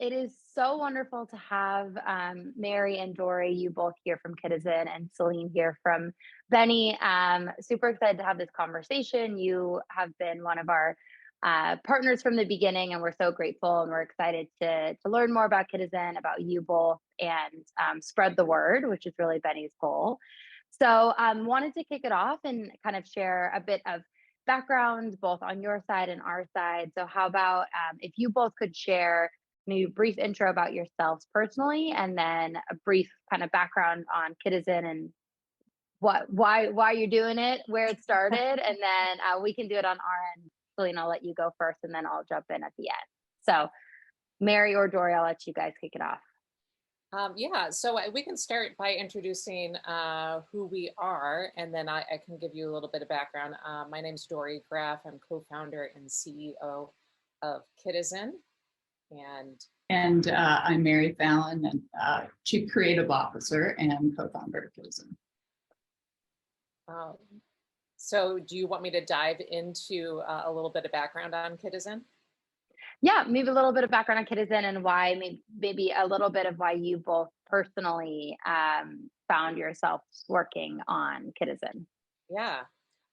it is so wonderful to have Mary and Dory, you both here from Kidizen, and Celine here from Beni. Super excited to have this conversation. You have been one of our partners from the beginning, and we're so grateful and we're excited to learn more about Kidizen, about you both, and spread the word, which is really Beni's goal. So wanted to kick it off and kind of share a bit of background both on your side and our side. So how about if you both could share maybe a brief intro about yourselves personally, and then a brief kind of background on Kidizen and why you're doing it, where it started, and then we can do it on our end. Celine, I'll let you go first, and then I'll jump in at the end. So Mary or Dory, I'll let you guys kick it off. Yeah, so we can start by introducing who we are, and then I can give you a little bit of background. My name's Dory Graff. I'm co-founder and CEO of Kidizen. And I'm Mary Fallon, and Chief Creative Officer and co-founder of Kidizen. So do you want me to dive into a little bit of background on Kidizen? Yeah, maybe a little bit of background on Kidizen and why, maybe a little bit of why you both personally found yourselves working on Kidizen. Yeah.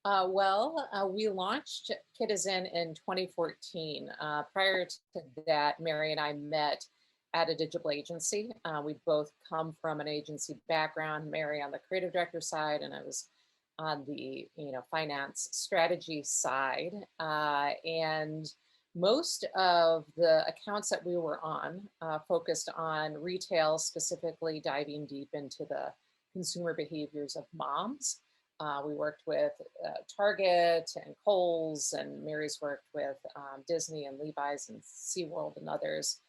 We launched Kidizen in 2014. Prior to that, Mary and I met at a digital agency. We both come from an agency background, Mary on the creative director side, and I was on the finance strategy side. And most of the accounts that we were on focused on retail, specifically diving deep into the consumer behaviors of moms. We worked with Target and Kohl's, and Mary's worked with Disney and Levi's and SeaWorld and others.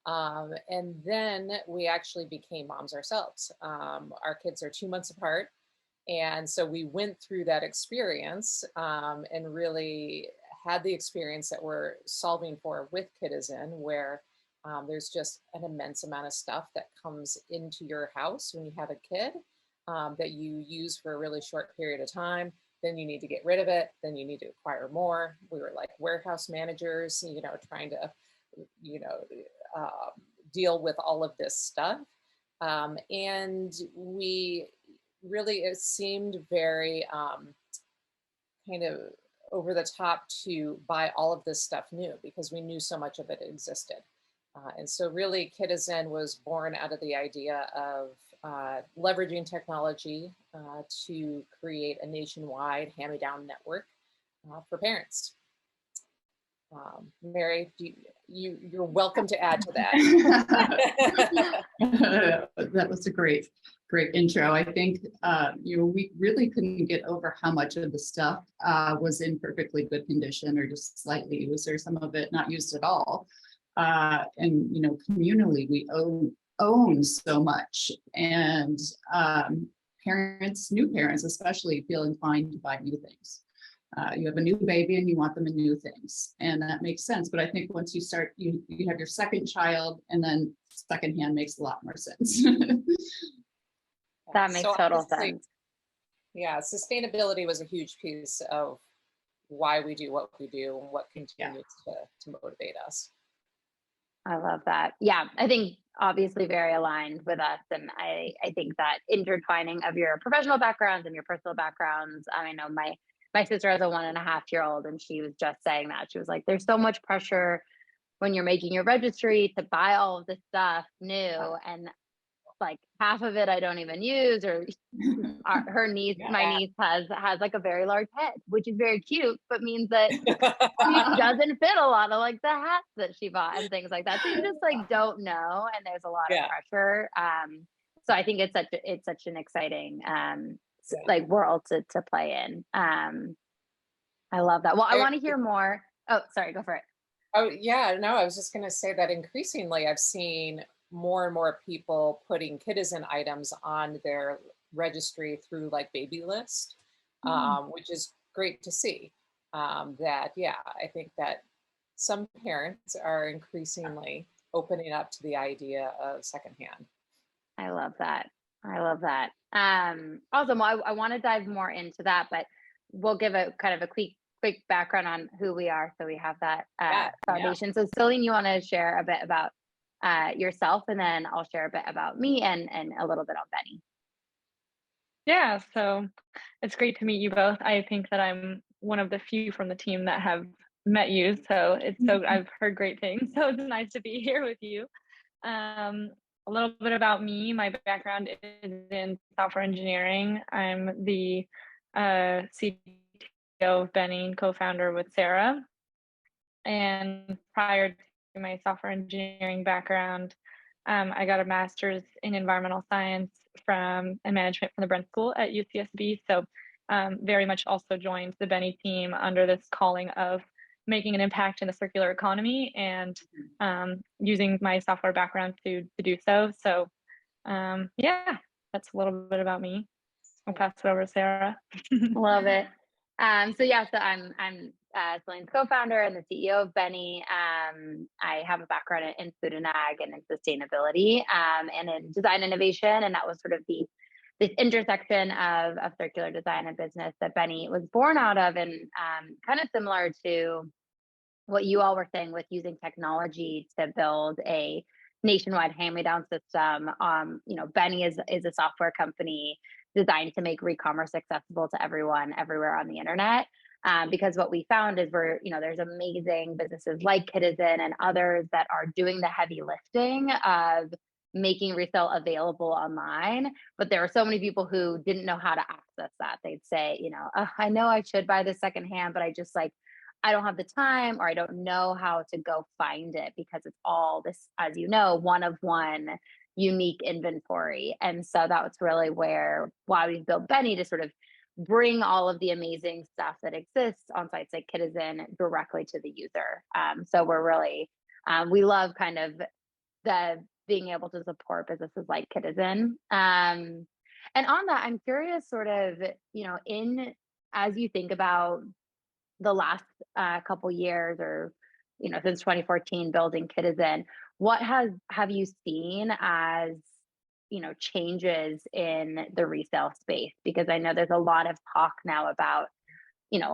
And then we actually became moms ourselves. Our kids are 2 months apart. And so we went through that experience and really had the experience that we're solving for with Kidizen, where there's just an immense amount of stuff that comes into your house when you have a kid. That you use for a really short period of time, then you need to get rid of it, then you need to acquire more. We were like warehouse managers, trying to, deal with all of this stuff. And we really, it seemed very kind of over the top to buy all of this stuff new because we knew so much of it existed. And so really Kidizen was born out of the idea of leveraging technology to create a nationwide hand-me-down network for parents. Mary, you're welcome to add to that. That was a great intro. I think we really couldn't get over how much of the stuff was in perfectly good condition or just slightly used, or some of it not used at all. And communally, we own so much, and new parents especially feel inclined to buy new things. You have a new baby and you want them in new things, and that makes sense. But I think once you start, you have your second child, and then secondhand makes a lot more sense. That makes total sense. Yeah, sustainability was a huge piece of why we do what we do and what continues to motivate us. I love that. Yeah, I think obviously very aligned with us. And I think that intertwining of your professional backgrounds and your personal backgrounds. I know my sister has a 1.5-year-old, and she was just saying that. She was like, there's so much pressure when you're making your registry to buy all of this stuff new. And like half of it I don't even use, or her niece, my niece has like a very large head, which is very cute, but means that she doesn't fit a lot of like the hats that she bought and things like that. So you just like don't know, and there's a lot of pressure. So I think it's such an exciting like world to play in. I love that. Well, I want to hear more. Oh, sorry, go for it. Oh yeah, no, I was just going to say that increasingly I've seen more and more people putting Kidizen items on their registry through like baby list, which is great to see. I think that some parents are increasingly opening up to the idea of secondhand. I love that. Awesome. Well, I want to dive more into that, but we'll give a kind of a quick background on who we are, so we have that foundation. So Celine, you want to share a bit about yourself, and then I'll share a bit about me and a little bit on Beni. Yeah, so it's great to meet you both. I think that I'm one of the few from the team that have met you, so I've heard great things. So it's nice to be here with you. A little bit about me. My background is in software engineering. I'm the CTO of Beni and co-founder with Sarah. And prior to my software engineering background, I got a master's in environmental science and management from the Brent School at UCSB. So very much also joined the Beni team under this calling of making an impact in the circular economy and using my software background to do so. So yeah, that's a little bit about me. I'll pass it over to Sarah. Love it. So I'm Celine's co-founder and the CEO of Beni. I have a background in food and ag and in sustainability and in design innovation, and that was sort of this intersection of circular design and business that Beni was born out of, and kind of similar to what you all were saying with using technology to build a nationwide hand-me-down system. Beni is a software company designed to make re-commerce accessible to everyone everywhere on the internet. Because what we found is there's amazing businesses like Kidizen and others that are doing the heavy lifting of making resale available online, but there are so many people who didn't know how to access that. They'd say, I know I should buy this secondhand, but I don't have the time, or I don't know how to go find it because it's all this, as you know, one of one unique inventory. And so that was really why we built Beni, to sort of bring all of the amazing stuff that exists on sites like Kidizen directly to the user. So we're really, we love kind of the being able to support businesses like Kidizen. And on that, I'm curious, sort of, as you think about the last couple years, or since 2014, building Kidizen, what have you seen as changes in the resale space? Because I know there's a lot of talk now about,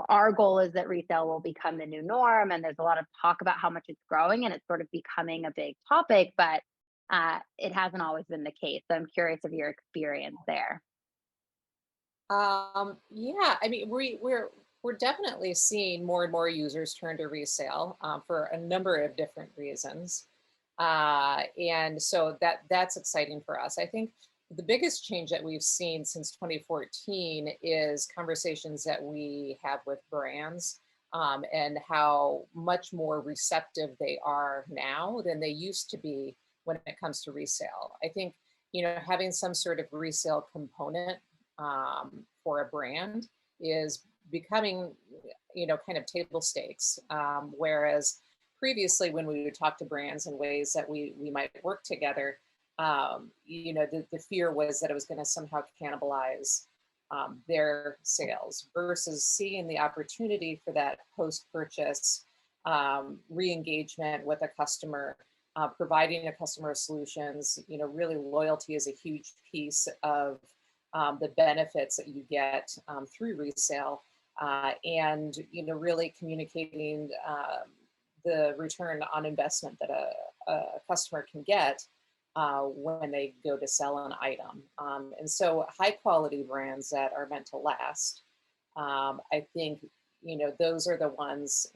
our goal is that resale will become the new norm, and there's a lot of talk about how much it's growing, and it's sort of becoming a big topic, but it hasn't always been the case. So I'm curious of your experience there. Yeah, I mean, we're definitely seeing more and more users turn to resale for a number of different reasons, and so that's exciting for us. I think the biggest change that we've seen since 2014 is conversations that we have with brands, and how much more receptive they are now than they used to be when it comes to resale. I think having some sort of resale component for a brand is becoming, kind of table stakes. Whereas previously, when we would talk to brands in ways that we might work together, the fear was that it was going to somehow cannibalize their sales, versus seeing the opportunity for that post-purchase re-engagement with a customer, providing a customer solutions. Really, loyalty is a huge piece of the benefits that you get through resale, and really communicating the return on investment that a customer can get when they go to sell an item. And so high quality brands that are meant to last, I think those are the ones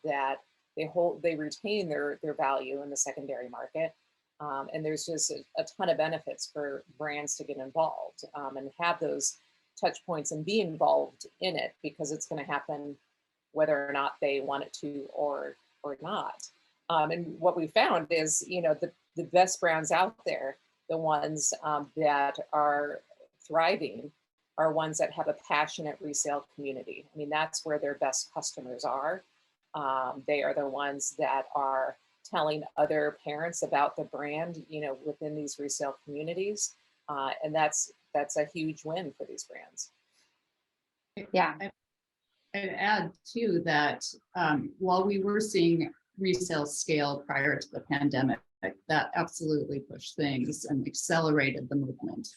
that they retain their value in the secondary market. And there's just a ton of benefits for brands to get involved and have those touch points and be involved in it, because it's going to happen whether or not they want it to or not. And what we found is, the best brands out there, the ones that are thriving, are ones that have a passionate resale community. I mean, that's where their best customers are. They are the ones that are telling other parents about the brand, within these resale communities. And that's a huge win for these brands. Yeah. I'd add too that while we were seeing resale scale prior to the pandemic, that absolutely pushed things and accelerated the movement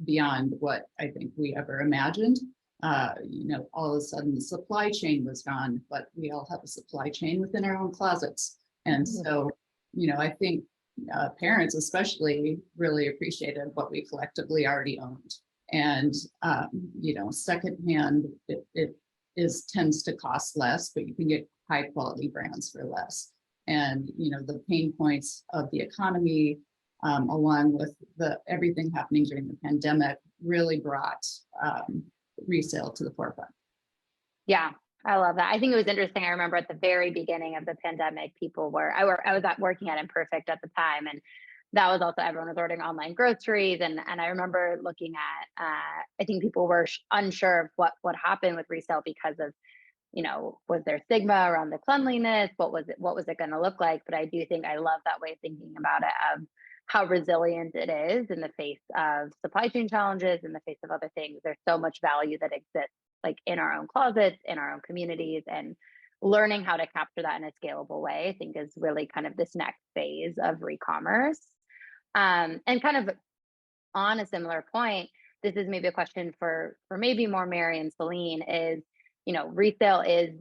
beyond what I think we ever imagined. All of a sudden the supply chain was gone, but we all have a supply chain within our own closets. And so, I think parents especially really appreciated what we collectively already owned. And, secondhand, it tends to cost less, but you can get high quality brands for less. And, the pain points of the economy, along with everything happening during the pandemic, really brought resale to the forefront. Yeah, I love that. I think it was interesting. I remember at the very beginning of the pandemic, I was working at Imperfect at the time, and that was also, everyone was ordering online groceries. And I remember looking at, I think people were unsure of what would happen with resale because of, was there stigma around the cleanliness? What was it going to look like? But I do think I love that way of thinking about it, of how resilient it is in the face of supply chain challenges, in the face of other things. There's so much value that exists, like in our own closets, in our own communities, and learning how to capture that in a scalable way, I think is really kind of this next phase of re-commerce. And kind of on a similar point, this is maybe a question for maybe more Mary and Celine, is, resale is,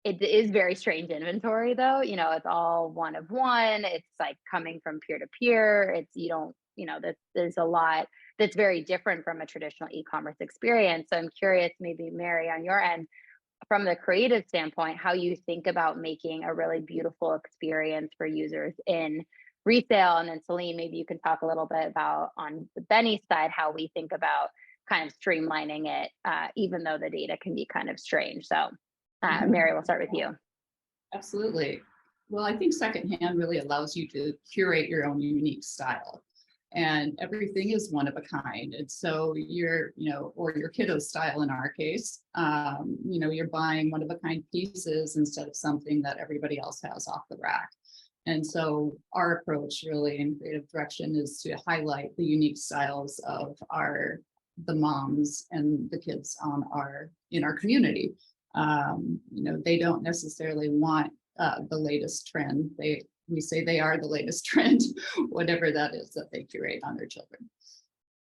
it is very strange inventory though. It's all one of one. It's like coming from peer to peer. There's a lot that's very different from a traditional e-commerce experience. So I'm curious, maybe Mary, on your end, from the creative standpoint, how you think about making a really beautiful experience for users in resale. And then Celine, maybe you can talk a little bit about, on the Beni side, how we think about kind of streamlining it, even though the data can be kind of strange. So Mary, we'll start with you. Absolutely. Well, I think secondhand really allows you to curate your own unique style. And everything is one of a kind. And so or your kiddo's style in our case, you're buying one of a kind pieces instead of something that everybody else has off the rack. And so our approach really in creative direction is to highlight the unique styles of the moms and the kids in our community. They don't necessarily want the latest trend. We say they are the latest trend, whatever that is that they curate on their children.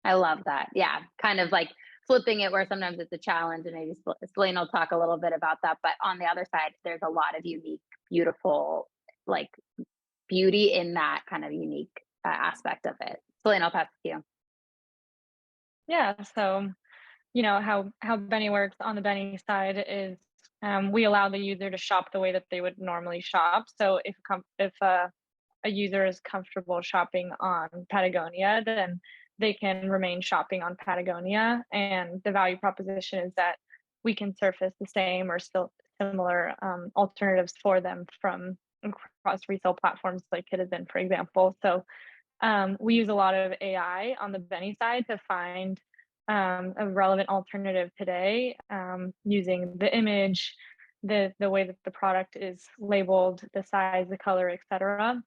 I love that. Yeah, kind of like flipping it, where sometimes it's a challenge, and maybe Celine will talk a little bit about that. But on the other side, there's a lot of unique, beautiful, like beauty in that kind of unique aspect of it. Celine, I'll pass it to you. Yeah, so how Beni works on the Beni side is, we allow the user to shop the way that they would normally shop. So if a user is comfortable shopping on Patagonia, then they can remain shopping on Patagonia. And the value proposition is that we can surface the same or still similar alternatives for them from across resale platforms like Kidizen, for example. So we use a lot of AI on the Beni side to find a relevant alternative today, using the image, the way that the product is labeled, the size, the color, etc.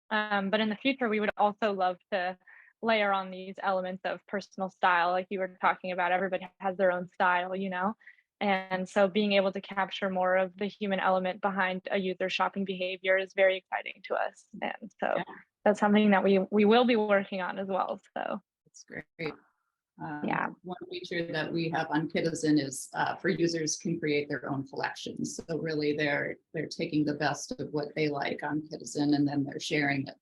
But in the future, we would also love to layer on these elements of personal style, like you were talking about. Everybody has their own style, and so being able to capture more of the human element behind a user's shopping behavior is very exciting to us. And so that's something that we will be working on as well. So that's great. One feature that we have on Kidizen is for users can create their own collections. So really they're taking the best of what they like on Kidizen, and then they're sharing it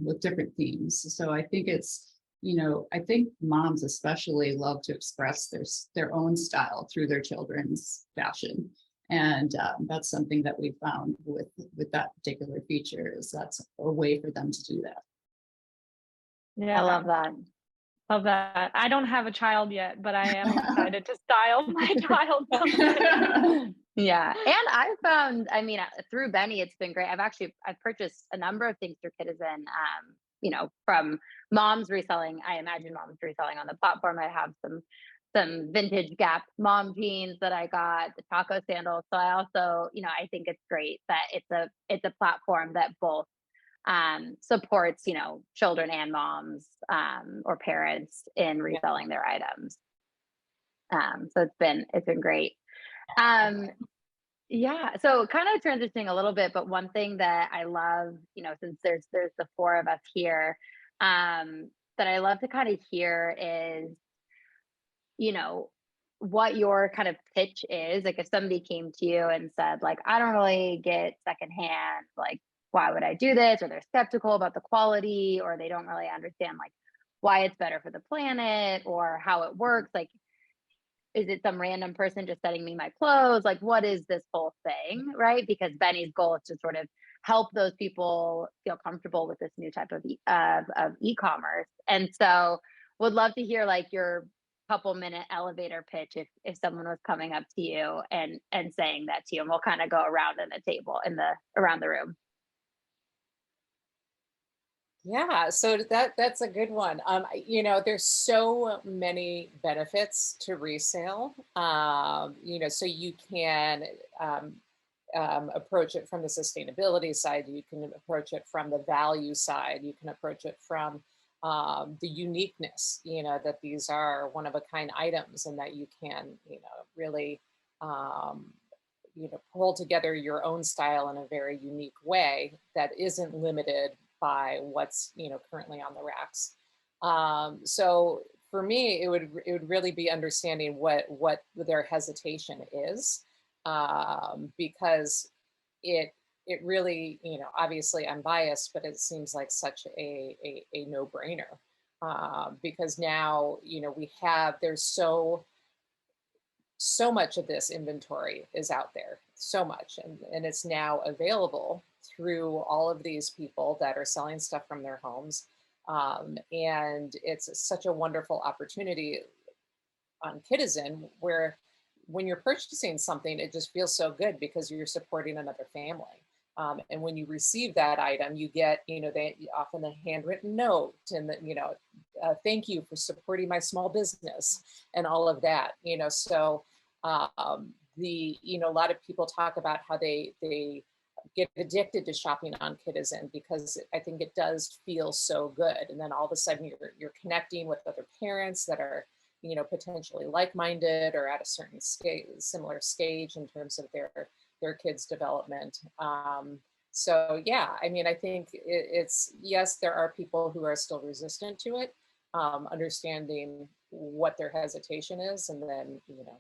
with different themes. So I think I think moms especially love to express their own style through their children's fashion. And that's something that we found with that particular feature, is that's a way for them to do that. Yeah, I love that. Love that. I don't have a child yet, but I am excited to style my child someday. Yeah. And I found, through Beni, it's been great. I've purchased a number of things through Kidizen, from moms reselling. I imagine moms reselling on the platform. I have some vintage Gap mom jeans that I got, the taco sandals. So I also, I think it's great that it's a platform that both supports, children and moms, or parents in reselling their items. So it's been great. So kind of transitioning a little bit, but one thing that I love, since there's the four of us here, that I love to kind of hear is, what your kind of pitch is. Like if somebody came to you and said, like, I don't really get secondhand, like, why would I do this? Or they're skeptical about the quality, or they don't really understand like why it's better for the planet or how it works. Like, is it some random person just sending me my clothes? Like, what is this whole thing? Right. Because Benny's goal is to sort of help those people feel comfortable with this new type of e-commerce. And so would love to hear like your couple minute elevator pitch if someone was coming up to you and saying that to you, and we'll kind of go around in the table in the around the room. Yeah, so that's a good one. You know, there's so many benefits to resale. You know, so you can approach it from the sustainability side. You can approach it from the value side. You can approach it from the uniqueness. You know, that these are one of a kind items, and that you can, you know, really, you know, pull together your own style in a very unique way that isn't limited by what's, you know, currently on the racks. So for me, it would really be understanding what their hesitation is, because it really, you know, obviously I'm biased, but it seems like such a no-brainer, because now, you know, there's so much of this inventory is out there, so much, and it's now available through all of these people that are selling stuff from their homes. And it's such a wonderful opportunity on Kidizen, where when you're purchasing something, it just feels so good because you're supporting another family. And when you receive that item, you get, you know, often a handwritten note, and the, you know, thank you for supporting my small business and all of that, you know. So you know, a lot of people talk about how they get addicted to shopping on Kidizen because I think it does feel so good. And then all of a sudden you're connecting with other parents that are, you know, potentially like-minded or at a certain similar stage in terms of their kids' development. So yeah, I mean, I think it's, yes, there are people who are still resistant to it. Understanding what their hesitation is, and then, you know,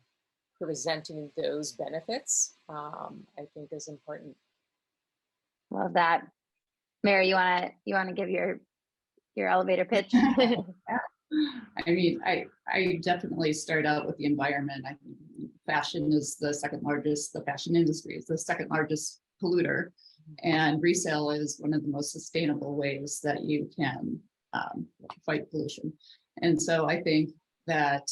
presenting those benefits, I think is important. Love that. Mary, you wanna give your elevator pitch? Yeah. I mean, I definitely start out with the environment. I think fashion is the fashion industry is the second largest polluter, and resale is one of the most sustainable ways that you can fight pollution. And so I think that,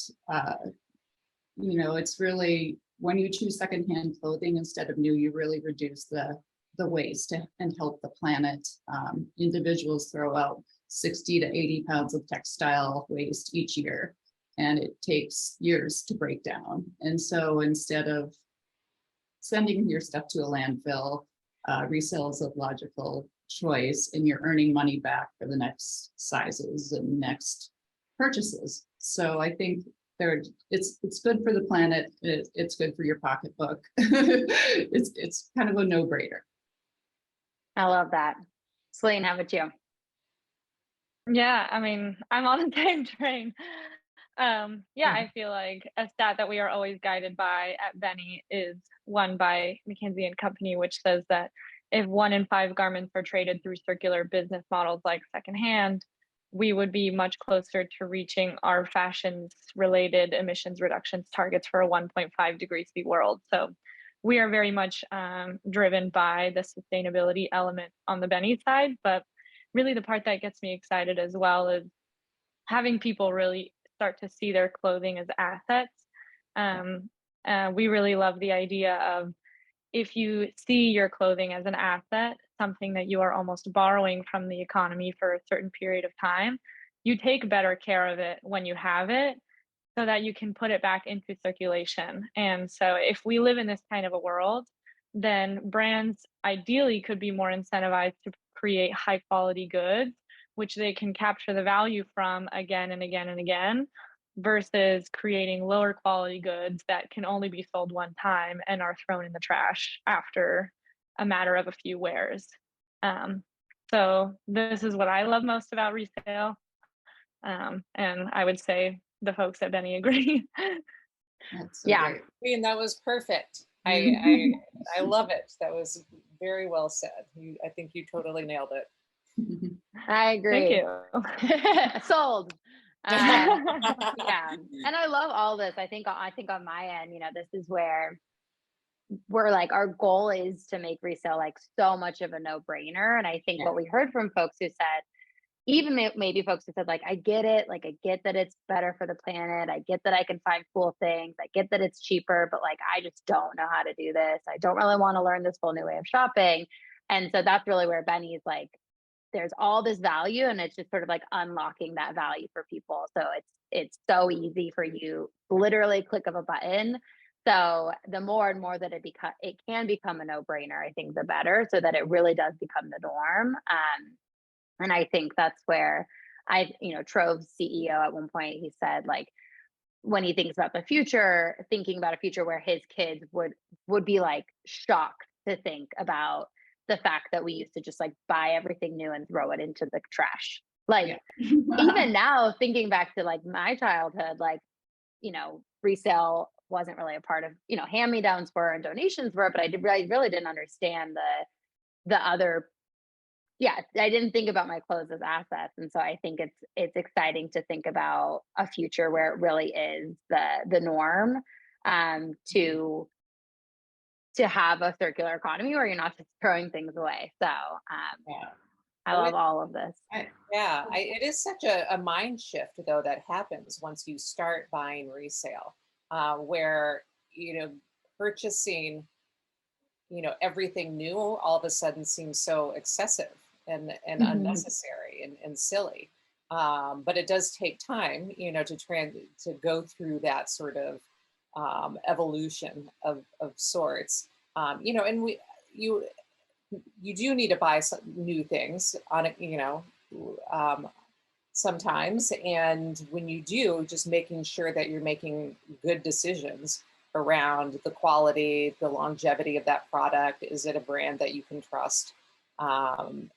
you know, it's really, when you choose secondhand clothing instead of new, you really reduce the waste and help the planet. Individuals throw out 60 to 80 pounds of textile waste each year, and it takes years to break down. And so instead of sending your stuff to a landfill, resale is a logical choice, and you're earning money back for the next sizes and next purchases. So I think it's good for the planet. It's good for your pocketbook. It's kind of a no-brainer. I love that. Celine, how about you? Yeah, I mean, I'm on the same train. Yeah, I feel like a stat that we are always guided by at Beni is one by McKinsey and Company, which says that if 1 in 5 garments are traded through circular business models like secondhand, we would be much closer to reaching our fashions related emissions reductions targets for a 1.5 degree C world. So we are very much driven by the sustainability element on the Beni side, but really the part that gets me excited as well is having people really start to see their clothing as assets. We really love the idea of, if you see your clothing as an asset, something that you are almost borrowing from the economy for a certain period of time, you take better care of it when you have it so that you can put it back into circulation. And so if we live in this kind of a world, then brands ideally could be more incentivized to create high quality goods, which they can capture the value from again and again and again, versus creating lower quality goods that can only be sold one time and are thrown in the trash after a matter of a few wears. So this is what I love most about resale. And I would say the folks at Beni agree. That's so Yeah. great. And that was perfect. I love it. That was Very well said. I think you totally nailed it. I agree. Thank you. Sold. Yeah, and I love all this. I think on my end, this is where we're like, our goal is to make resale like so much of a no-brainer. And I think what we heard from folks who said, even maybe folks who said, like, I get it, like, I get that it's better for the planet, I get that I can find cool things, I get that it's cheaper, but like, I just don't know how to do this, I don't really want to learn this whole new way of shopping. And so that's really where Benny's like, there's all this value, and it's just sort of like unlocking that value for people. So it's so easy for you, literally click of a button. So the more and more that it can become a no-brainer, I think the better, so that it really does become the norm. And I think that's where Trove's CEO at one point, he said, like, when he thinks about the future, thinking about a future where his kids would be like shocked to think about the fact that we used to just like buy everything new and throw it into the trash. Like, even now, thinking back to like my childhood, like, resale wasn't really a part of, hand-me-downs were and donations were, but I really didn't understand the other. Yeah, I didn't think about my clothes as assets. And so I think it's exciting to think about a future where it really is the norm, to have a circular economy where you're not just throwing things away. So I love all of this. It is such a mind shift though that happens once you start buying resale, where purchasing everything new all of a sudden seems so excessive and unnecessary and silly. But it does take time, to go through that sort of evolution of sorts. And you do need to buy some new things on it, sometimes. And when you do, just making sure that you're making good decisions around the quality, the longevity of that product. Is it a brand that you can trust, to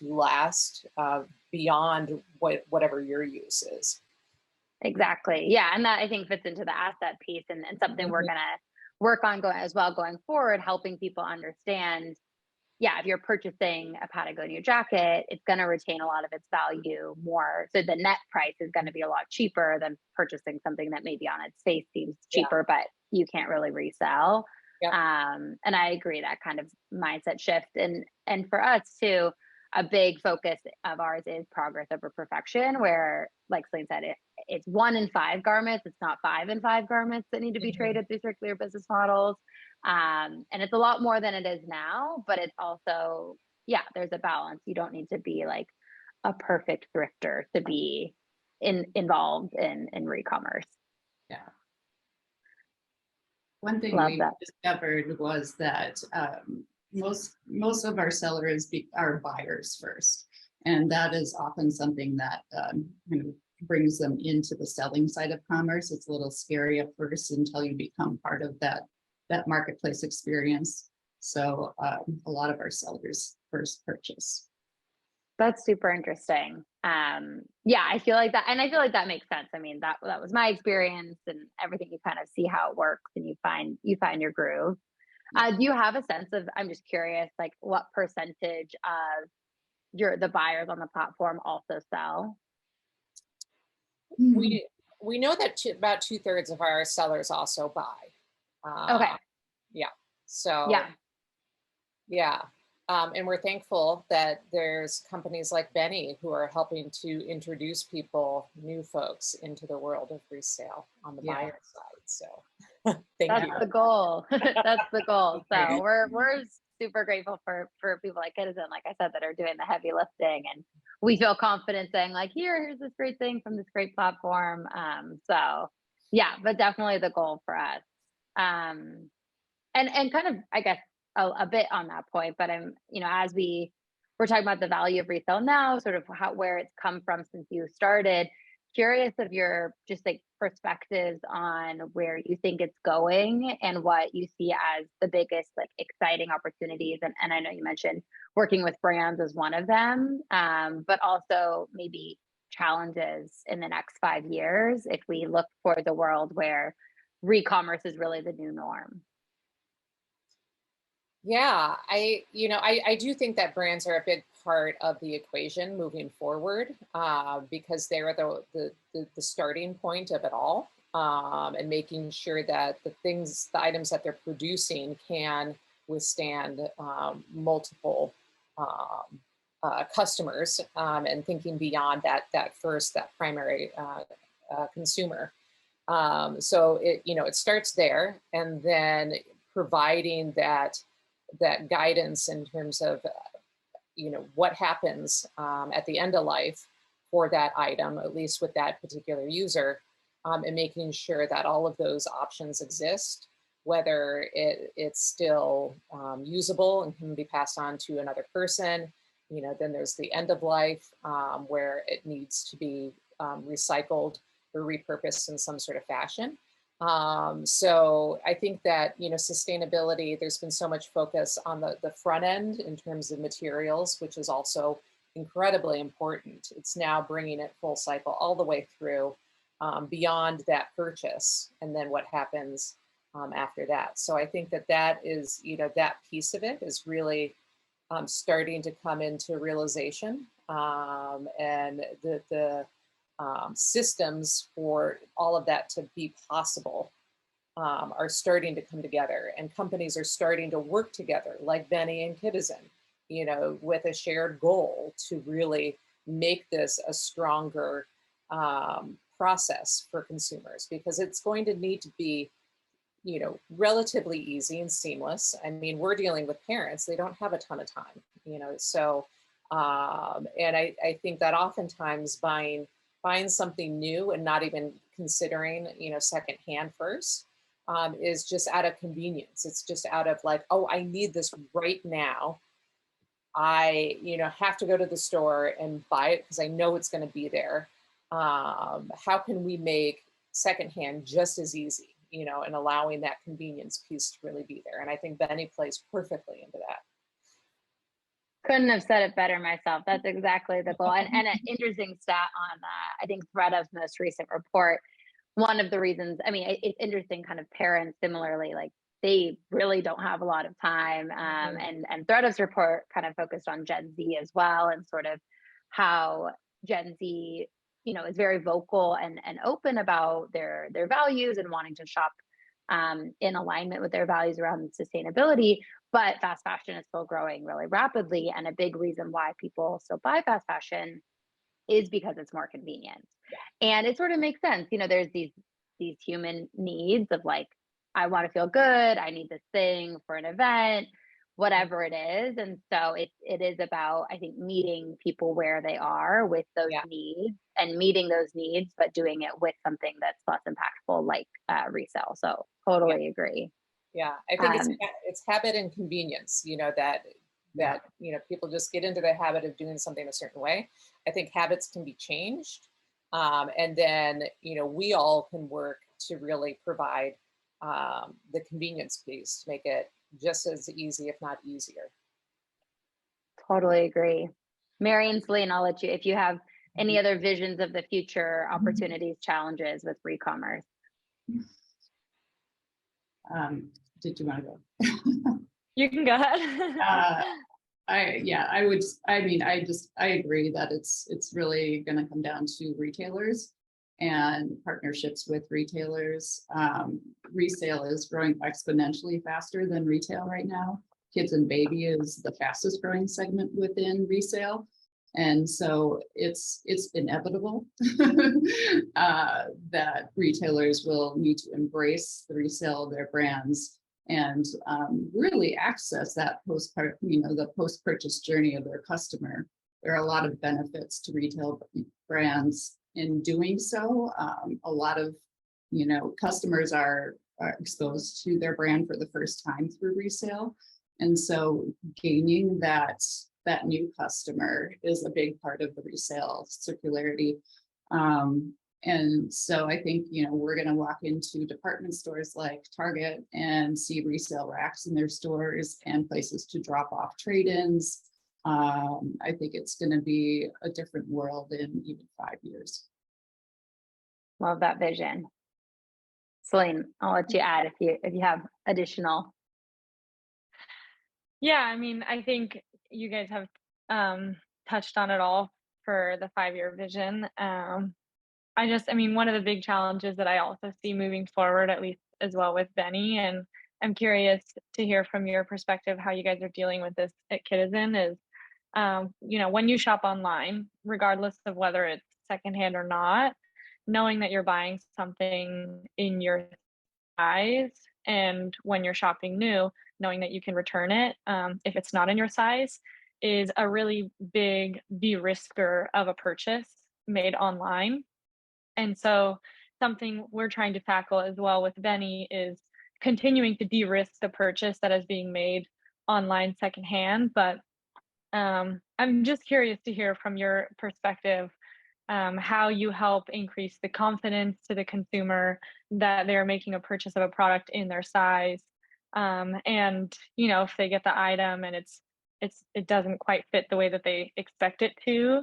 last beyond whatever your use is? Exactly. Yeah. And that, I think, fits into the asset piece, and something we're going to work on going forward, helping people understand, if you're purchasing a Patagonia jacket, it's going to retain a lot of its value more. So the net price is going to be a lot cheaper than purchasing something that maybe on its face seems cheaper, but you can't really resell. And I agree, that kind of mindset shift. And for us too, a big focus of ours is progress over perfection, where, like Celine said, it's 1 in 5 garments. It's not 5 in 5 garments that need to be traded through circular business models. And it's a lot more than it is now, but it's also, there's a balance. You don't need to be like a perfect thrifter to be involved in re-commerce. Yeah. One thing we discovered was that most of our sellers are buyers first, and that is often something that brings them into the selling side of commerce. It's a little scary at first until you become part of that marketplace experience. So a lot of our sellers first purchase. That's super interesting. I feel like that, and I feel like that makes sense. I mean, that was my experience, and everything, you kind of see how it works, and you find your groove. Do you have a sense of, I'm just curious, like, what percentage of the buyers on the platform also sell? We know that about 2/3 of our sellers also buy. Okay. Yeah. So yeah. And we're thankful that there's companies like Beni who are helping to introduce new folks into the world of resale on the buyer side. So thank you. That's the goal. That's the goal. So we're super grateful for people like Kidizen, like I said, that are doing the heavy lifting, and we feel confident saying, like, here's this great thing from this great platform. But definitely the goal for us. And kind of, I guess, a bit on that point, but as we're talking about the value of resale now, sort of where it's come from since you started, curious of your just like perspectives on where you think it's going and what you see as the biggest like exciting opportunities. And I know you mentioned working with brands as one of them, but also maybe challenges in the next 5 years if we look for the world where re-commerce is really the new norm. Yeah, I do think that brands are a big part of the equation moving forward, because they're the starting point of it all, and making sure that the items that they're producing can withstand multiple um, customers, and thinking beyond that primary consumer. So it starts there, and then providing that guidance in terms of what happens at the end of life for that item, at least with that particular user, and making sure that all of those options exist, whether it's still usable and can be passed on to another person. Then there's the end of life, where it needs to be recycled or repurposed in some sort of fashion. So I think that, sustainability, there's been so much focus on the front end in terms of materials, which is also incredibly important. It's now bringing it full cycle all the way through, beyond that purchase, and then what happens after that. So I think that is, that piece of it is really starting to come into realization, and the systems for all of that to be possible are starting to come together, and companies are starting to work together, like Beni and Kidizen, with a shared goal to really make this a stronger process for consumers, because it's going to need to be relatively easy and seamless. I mean, we're dealing with parents, they don't have a ton of time, so and I think that oftentimes buying something new and not even considering, secondhand first, is just out of convenience. It's just out of like, oh, I need this right now. I, have to go to the store and buy it because I know it's going to be there. How can we make secondhand just as easy, and allowing that convenience piece to really be there? And I think Beni plays perfectly into that. Couldn't have said it better myself. That's exactly the goal. And an interesting stat on I think ThredUp's most recent report. One of the reasons, I mean, it's interesting, kind of parents similarly, like they really don't have a lot of time. And ThredUp's report kind of focused on Gen Z as well, and sort of how Gen Z, is very vocal and open about their values and wanting to shop in alignment with their values around sustainability. But fast fashion is still growing really rapidly. And a big reason why people still buy fast fashion is because it's more convenient. And it sort of makes sense. There's these human needs of like, I want to feel good, I need this thing for an event, whatever it is. And so it is about, I think, meeting people where they are with those needs, and meeting those needs, but doing it with something that's less impactful, like resale. So totally agree. Yeah, I think it's habit and convenience, that people just get into the habit of doing something a certain way. I think habits can be changed, and then we all can work to really provide the convenience piece to make it just as easy, if not easier. Totally agree. Mary and Celine, I'll let you, if you have any other visions of the future, opportunities, challenges with re-commerce. Did you want to go? You can go ahead. I agree that it's really going to come down to retailers and partnerships with retailers. Resale is growing exponentially faster than retail right now. Kids and baby is the fastest growing segment within resale. And so it's inevitable that retailers will need to embrace the resale of their brands and really access that the post-purchase journey of their customer. There are a lot of benefits to retail brands in doing so. A lot of customers are exposed to their brand for the first time through resale, and so gaining that new customer is a big part of the resale circularity. And so I think, we're going to walk into department stores like Target and see resale racks in their stores and places to drop off trade-ins. I think it's going to be a different world in even 5 years. Love that vision. Celine, I'll let you add if you have additional. Yeah, I mean, I think you guys have touched on it all for the 5-year vision. I mean, one of the big challenges that I also see moving forward, at least as well with Benny, and I'm curious to hear from your perspective how you guys are dealing with this at Kidizen is, when you shop online, regardless of whether it's secondhand or not, knowing that you're buying something in your size, and when you're shopping new, knowing that you can return it if it's not in your size is a really big de-risker of a purchase made online. And so something we're trying to tackle as well with Benny is continuing to de-risk the purchase that is being made online secondhand. But I'm just curious to hear from your perspective how you help increase the confidence to the consumer that they're making a purchase of a product in their size. And if they get the item and it doesn't quite fit the way that they expect it to,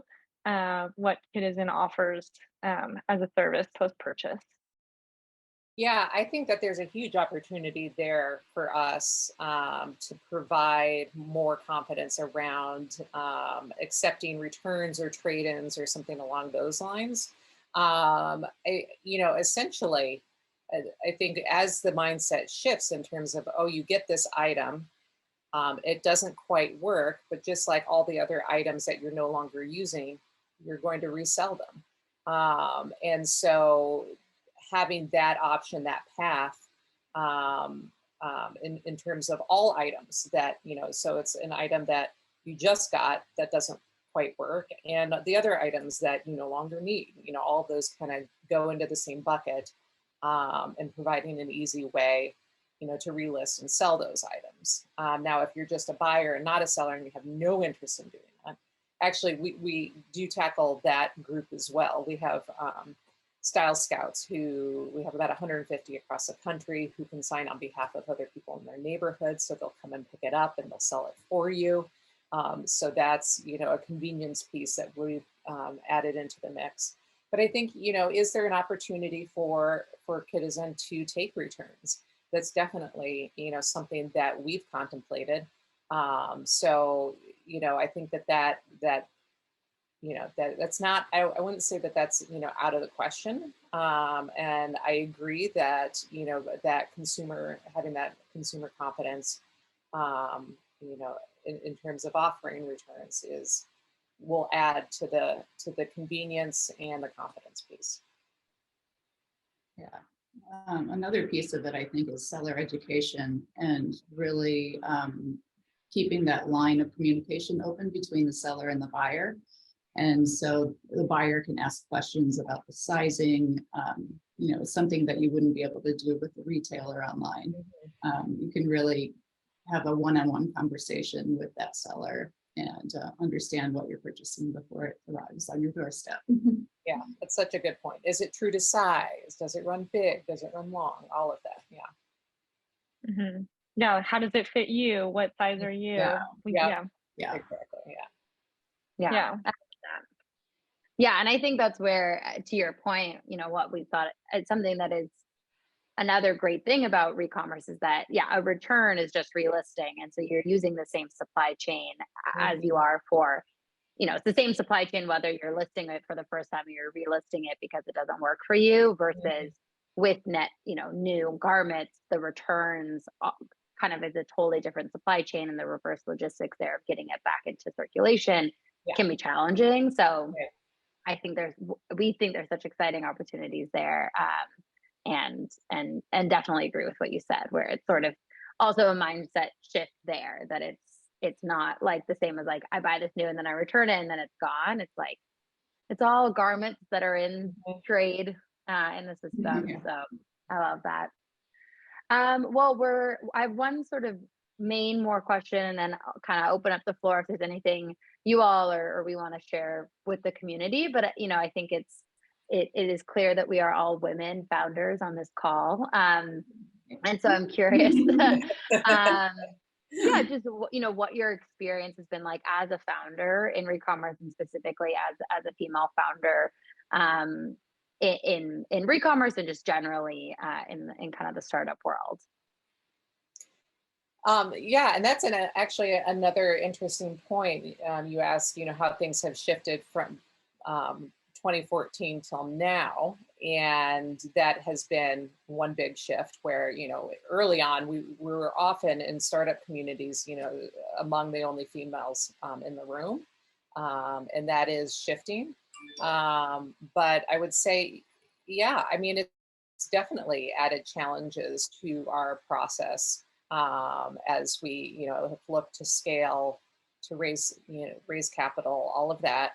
what Kidizen offers as a service post purchase. Yeah, I think that there's a huge opportunity there for us to provide more confidence around accepting returns or trade-ins or something along those lines. Essentially, I think as the mindset shifts in terms of, oh, you get this item, it doesn't quite work, but just like all the other items that you're no longer using, you're going to resell them. And so having that option, that path, in terms of all items that, so it's an item that you just got that doesn't quite work, and the other items that you no longer need, all of those kind of go into the same bucket, and providing an easy way, to relist and sell those items. Now, if you're just a buyer and not a seller and you have no interest in doing that, actually, we do tackle that group as well. We have style scouts who we have about 150 across the country who can sign on behalf of other people in their neighborhood. So they'll come and pick it up and they'll sell it for you. So that's, a convenience piece that we've added into the mix. But I think, is there an opportunity for Kidizen to take returns? That's definitely, something that we've contemplated. So, I think that's not, I wouldn't say that that's, out of the question. And I agree that, that having that consumer confidence, in terms of offering returns will add to the convenience and the confidence piece. Yeah. Another piece of it, I think, is seller education and really keeping that line of communication open between the seller and the buyer. And so the buyer can ask questions about the sizing, something that you wouldn't be able to do with the retailer online. You can really have a one-on-one conversation with that seller and understand what you're purchasing before it arrives on your doorstep. Yeah, that's such a good point. Is it true to size? Does it run big? Does it run long? All of that. Yeah. Mm-hmm. Yeah. How does it fit you? What size are you? Yeah. Exactly. Yeah. Yeah. Yeah. And I think that's where, to your point, what we thought, it's something that is another great thing about re-commerce is that, a return is just relisting. And so you're using the same supply chain as you are for, it's the same supply chain, whether you're listing it for the first time or you're relisting it because it doesn't work for you versus with new garments, the returns kind of is a totally different supply chain, and the reverse logistics there of getting it back into circulation can be challenging. So I think we think there's such exciting opportunities there. And definitely agree with what you said, where it's sort of also a mindset shift there, that it's not like the same as like I buy this new and then I return it and then it's gone. It's like it's all garments that are in trade in the system. So I love that. Well, I have one sort of main more question, and then I'll kind of open up the floor if there's anything you all or we want to share with the community. But I think it is clear that we are all women founders on this call. And so I'm curious, just, what your experience has been like as a founder in re-commerce, and specifically as a female founder in re-commerce and just generally in kind of the startup world. Yeah, and that's actually another interesting point. You asked, how things have shifted from 2014 till now, and that has been one big shift. Where early on we were often in startup communities, among the only females in the room, and that is shifting. But I would say, yeah, I mean, it's definitely added challenges to our process as we, have looked to scale, to raise capital, all of that.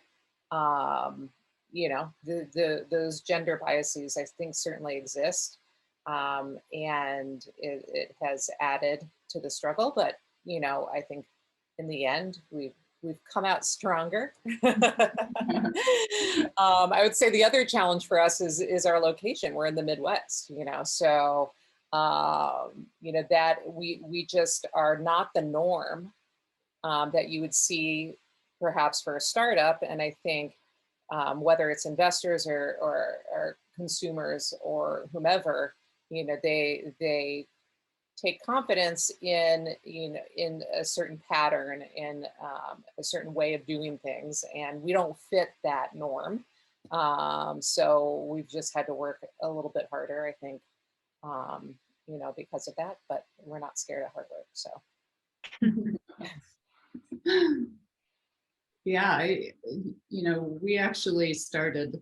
Those gender biases, I think, certainly exist, and it has added to the struggle. But I think in the end, we've come out stronger. I would say the other challenge for us is our location. We're in the Midwest, so that we just are not the norm that you would see perhaps for a startup. And I think whether it's investors or consumers or whomever, they take confidence in in a certain pattern, in a certain way of doing things, and we don't fit that norm. So we've just had to work a little bit harder, I think, because of that. But we're not scared of hard work. So. Yeah, we actually started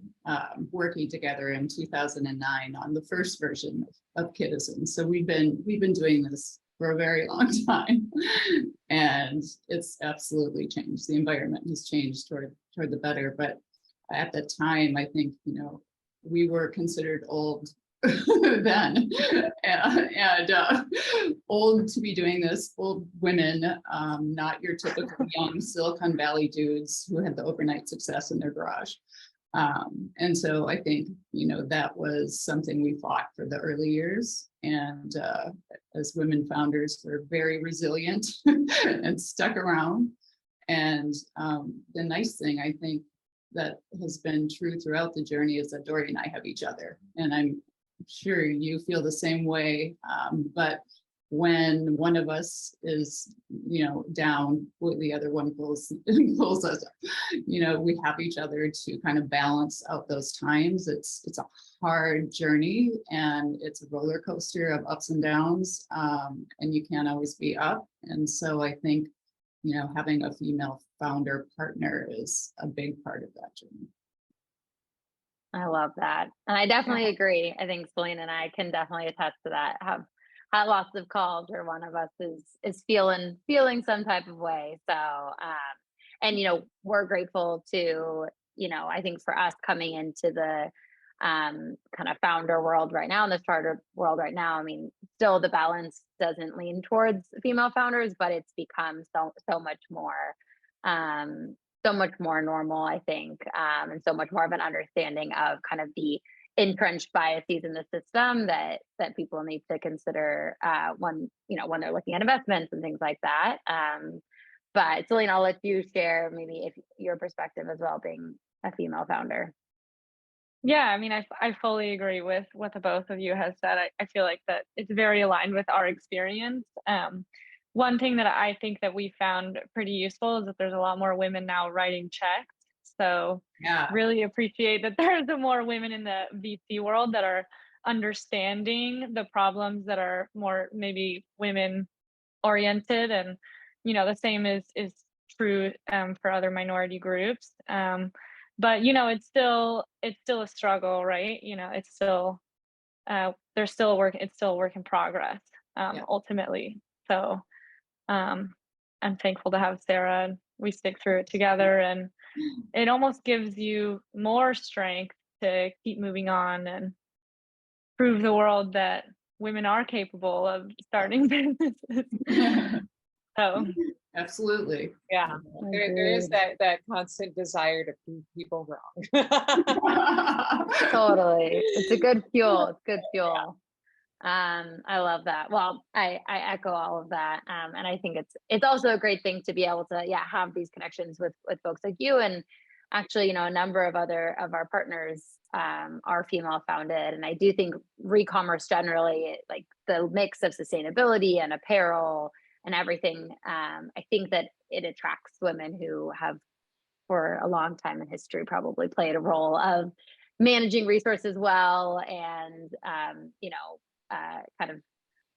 working together in 2009 on the first version of Kidizen. So we've been doing this for a very long time, and it's absolutely changed. The environment has changed toward the better. But at the time, I think we were considered old then, and old to be doing this, old women, not your typical young Silicon Valley dudes who had the overnight success in their garage. And so I think, that was something we fought for the early years. And as women founders, we're very resilient and stuck around. And the nice thing, I think, that has been true throughout the journey is that Dory and I have each other. And I'm sure you feel the same way. But when one of us is, down, the other one pulls us up. We have each other to kind of balance out those times. It's a hard journey, and it's a roller coaster of ups and downs, and you can't always be up. And so I think, having a female founder partner is a big part of that journey. I love that. And I definitely agree. I think Celine and I can definitely attest to that. Have had lots of calls where one of us is feeling some type of way. So and we're grateful to, I think for us coming into the kind of founder world right now, in the startup world right now, I mean, still the balance doesn't lean towards female founders, but it's become so much more normal, I think, and so much more of an understanding of kind of the entrenched biases in the system that people need to consider when they're looking at investments and things like that. But Celine, I'll let you share maybe if your perspective as well, being a female founder. Yeah, I mean, I fully agree with what the both of you have said. I feel like that it's very aligned with our experience. One thing that I think that we found pretty useful is that there's a lot more women now writing checks. So really appreciate that there's more women in the VC world that are understanding the problems that are more maybe women oriented. And, the same is true for other minority groups. But, it's still a struggle, right? It's still, there's still it's still a work in progress, ultimately. So, I'm thankful to have Sarah, and we stick through it together, and it almost gives you more strength to keep moving on and prove the world that women are capable of starting businesses. So Absolutely. Yeah, there is that constant desire to prove people wrong. Totally. It's a good fuel. It's good fuel. I love that. Well, I echo all of that. And I think it's also a great thing to be able to, have these connections with folks like you. And actually, a number of our partners are female founded. And I do think re-commerce generally, like the mix of sustainability and apparel and everything. I think that it attracts women who have, for a long time in history, probably played a role of managing resources well, and kind of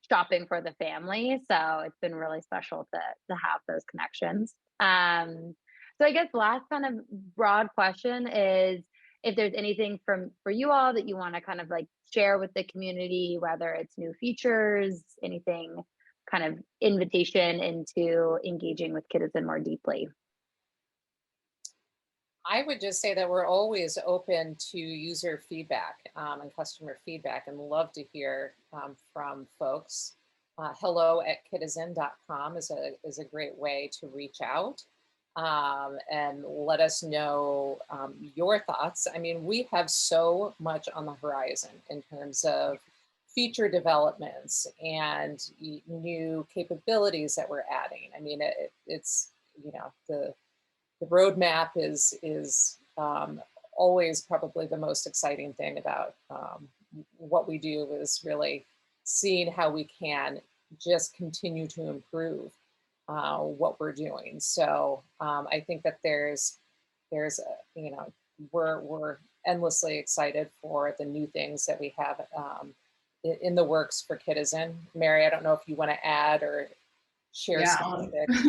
shopping for the family. So it's been really special to have those connections. So I guess last kind of broad question is if there's anything for you all that you want to kind of like share with the community, whether it's new features, anything, kind of invitation into engaging with Kidizen more deeply. I would just say that we're always open to user feedback and customer feedback, and love to hear from folks. hello@kidizen.com is a great way to reach out and let us know your thoughts. I mean, we have so much on the horizon in terms of feature developments and new capabilities that we're adding. I mean, it's, the roadmap is always probably the most exciting thing about what we do, is really seeing how we can just continue to improve what we're doing. So I think that we're endlessly excited for the new things that we have in the works for Kidizen. Mary, I don't know if you want to add or share specifics.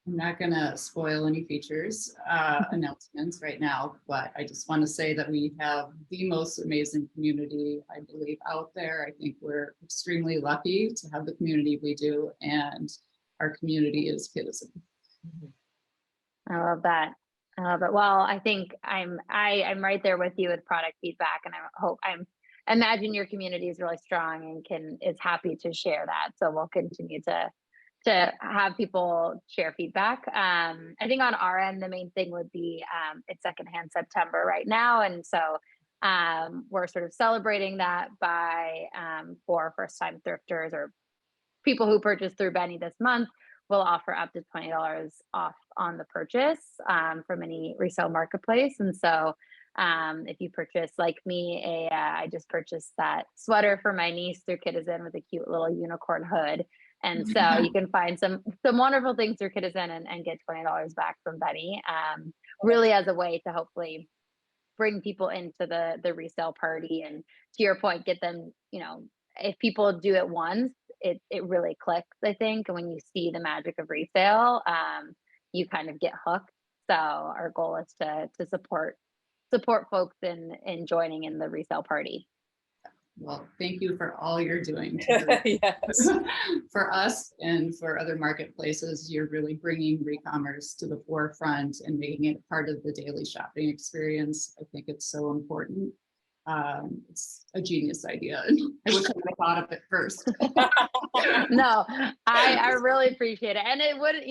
I'm not going to spoil any features announcements right now, but I just want to say that we have the most amazing community, I believe, out there. I think we're extremely lucky to have the community we do, and our community is Kidizen. I love that. Well, I think I'm right there with you with product feedback, and I imagine your community is really strong and is happy to share that. So we'll continue to have people share feedback. I think on our end, the main thing would be it's secondhand September right now. And so we're sort of celebrating that by for first time thrifters or people who purchase through Beni this month, we'll offer up to $20 off on the purchase from any resale marketplace. And so if you purchase, like me, I just purchased that sweater for my niece through Kidizen with a cute little unicorn hood. And so you can find some wonderful things through Kidizen and get $20 back from Beni, really as a way to hopefully bring people into the resale party. And to your point, get them, if people do it once, it really clicks, I think. And when you see the magic of resale, you kind of get hooked. So our goal is to support folks in joining in the resale party. Well, thank you for all you're doing Yes. for us and for other marketplaces. You're really bringing re-commerce to the forefront and making it part of the daily shopping experience. I think it's so important. It's a genius idea. I wish I would have thought of it first. No, I really appreciate it, and it wouldn't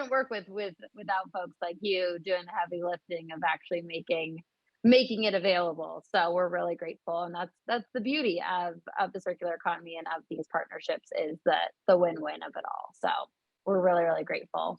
work without folks like you doing the heavy lifting of actually making it available. So we're really grateful, and that's the beauty of the circular economy and of these partnerships, is the win-win of it all. So we're really, really grateful.